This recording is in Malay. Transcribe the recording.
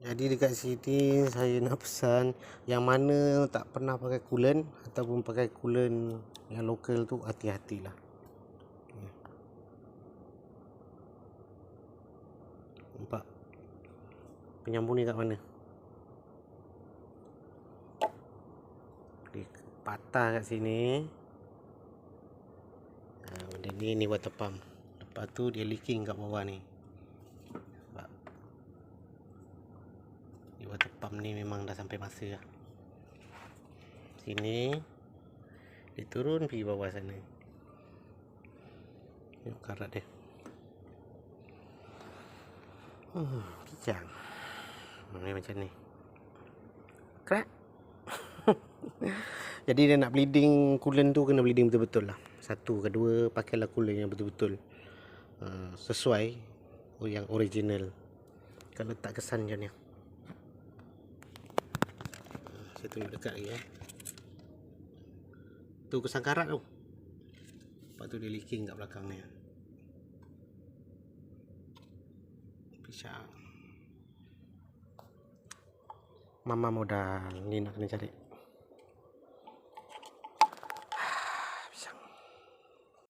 Jadi dekat sini saya nak pesan yang mana tak pernah pakai coolant ataupun pakai coolant yang lokal tu, hati-hatilah. Nampak penyambung ni kat mana? Dia patah kat sini. Benda ni water pump. Lepas tu dia leaking kat bawah ni. Nampak? Di water pump ni memang dah sampai masa lah. Sini dia turun pergi bawah sana. Tengok karat dia. Kijang. Ni macam ni. Crack. Jadi dia nak bleeding coolant tu kena bleeding betul-betul lah. Satu, kedua pakailah coolant yang betul-betul sesuai yang original. Kalau tak kesan macam ni. Saya tunjuk dekat lagi tu kesan karat tu. Lepas tu dia leaking kat belakang ni. Pisang Mama modal ni nak kena cari.